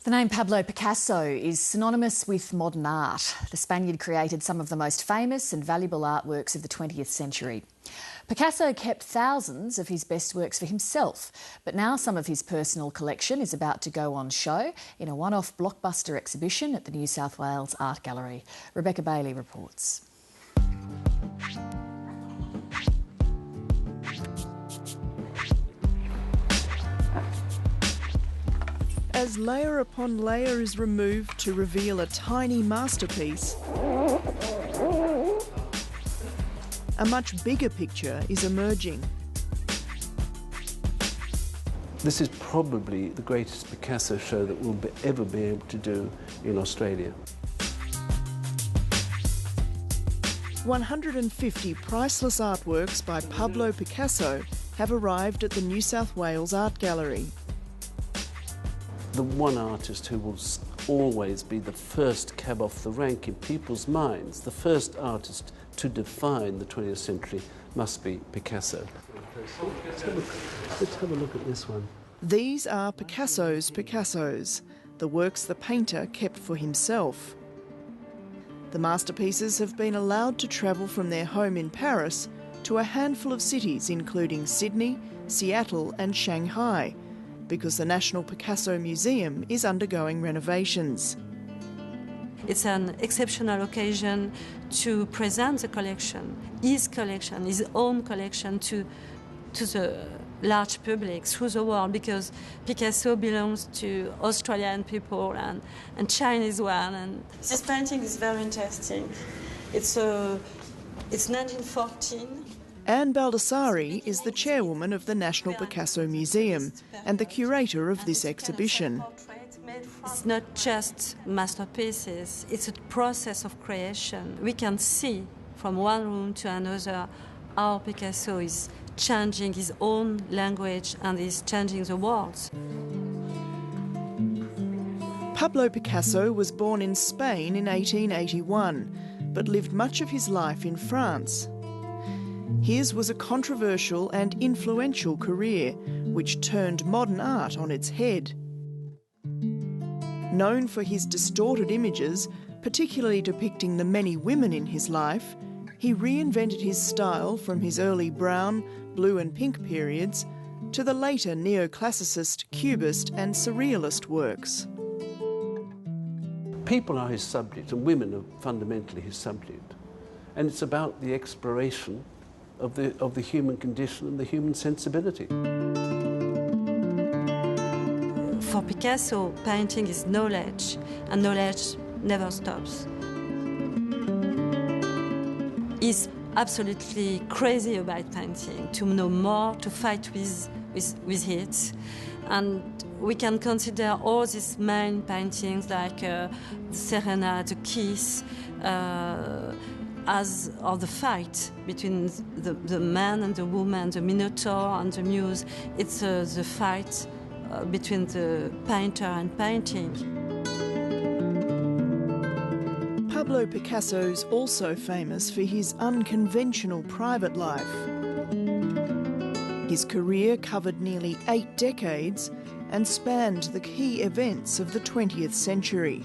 The name Pablo Picasso is synonymous with modern art. The Spaniard created some of the most famous and valuable artworks of the 20th century. Picasso kept thousands of his best works for himself, but now some of his personal collection is about to go on show in a one-off blockbuster exhibition at the New South Wales Art Gallery. Rebecca Bailey reports. As layer upon layer is removed to reveal a tiny masterpiece, a much bigger picture is emerging. This is probably the greatest Picasso show that we'll ever be able to do in Australia. 150 priceless artworks by Pablo Picasso have arrived at the New South Wales Art Gallery. The one artist who will always be the first cab off the rank in people's minds, the first artist to define the 20th century, must be Picasso. Let's have a look at this one. These are Picasso's Picassos, the works the painter kept for himself. The masterpieces have been allowed to travel from their home in Paris to a handful of cities including Sydney, Seattle and Shanghai, because the National Picasso Museum is undergoing renovations. It's an exceptional occasion to present the collection, his own collection, to the large public through the world, because Picasso belongs to Australian people and Chinese one. And this painting is very interesting. It's 1914. Anne Baldassari is the chairwoman of the National Picasso Museum and the curator of this exhibition. It's not just masterpieces, it's a process of creation. We can see from one room to another how Picasso is changing his own language and is changing the world. Pablo Picasso was born in Spain in 1881, but lived much of his life in France. His was a controversial and influential career, which turned modern art on its head. Known for his distorted images, particularly depicting the many women in his life, he reinvented his style from his early brown, blue and pink periods to the later neoclassicist, cubist and surrealist works. People are his subject and women are fundamentally his subject. And it's about the exploration of the human condition and the human sensibility. For Picasso, painting is knowledge, and knowledge never stops. He's absolutely crazy about painting, to know more, to fight with it. And we can consider all these main paintings like the Serenade, the Kiss, as of the fight between the man and the woman, the Minotaur and the Muse. It's the fight between the painter and painting. Pablo Picasso's also famous for his unconventional private life. His career covered nearly 8 decades and spanned the key events of the 20th century.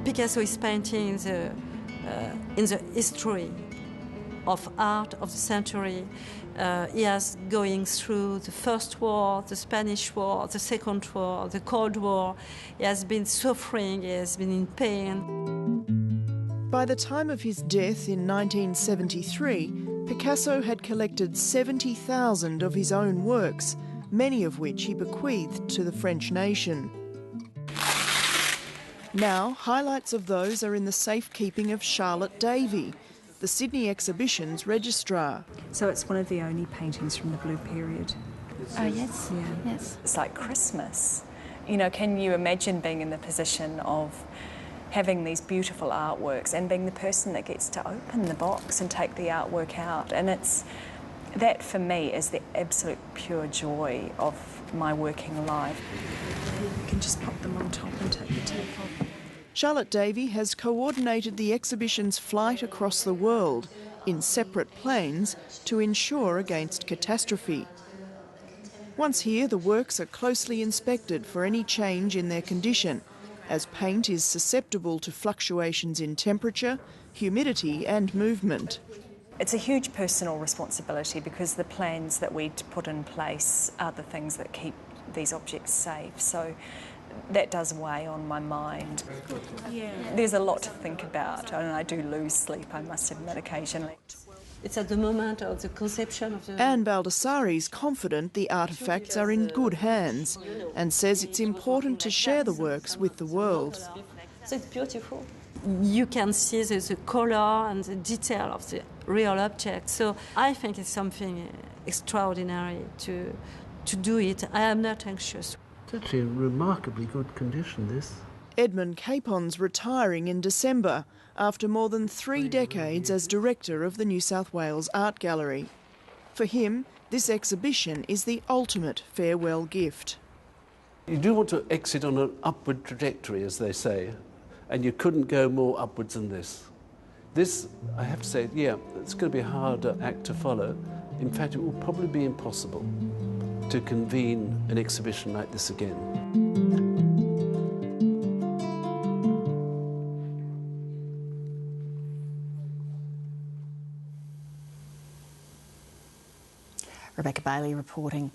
Picasso is painting in the history of art of the century. He is going through the First War, the Spanish War, the Second War, the Cold War. He has been suffering, he has been in pain. By the time of his death in 1973, Picasso had collected 70,000 of his own works, many of which he bequeathed to the French nation. Now, highlights of those are in the safekeeping of Charlotte Davey, the Sydney exhibition's registrar. So it's one of the only paintings from the Blue period. Oh, yes. Yeah. Yes. It's like Christmas. You know, can you imagine being in the position of having these beautiful artworks and being the person that gets to open the box and take the artwork out? And that for me is the absolute pure joy of my working life. You can just pop them on top and take the tape off. Charlotte Davey has coordinated the exhibition's flight across the world in separate planes to ensure against catastrophe. Once here, the works are closely inspected for any change in their condition, as paint is susceptible to fluctuations in temperature, humidity and movement. It's a huge personal responsibility because the plans that we put in place are the things that keep these objects safe. So that does weigh on my mind. Yeah. There's a lot to think about, and I do lose sleep, I must admit, occasionally. It's at the moment of the conception of the... Anne Baldassari's confident the artefacts are in good hands and says it's important to share the works with the world. So it's beautiful. You can see the colour and the detail of the real object. So I think it's something extraordinary to do it. I am not anxious. It's actually in remarkably good condition, this. Edmund Capon's retiring in December after more than 3 decades as director of the New South Wales Art Gallery. For him, this exhibition is the ultimate farewell gift. You do want to exit on an upward trajectory, as they say, and you couldn't go more upwards than this. This, I have to say, yeah, it's going to be a harder act to follow. In fact, it will probably be impossible to convene an exhibition like this again. Rebecca Bailey reporting.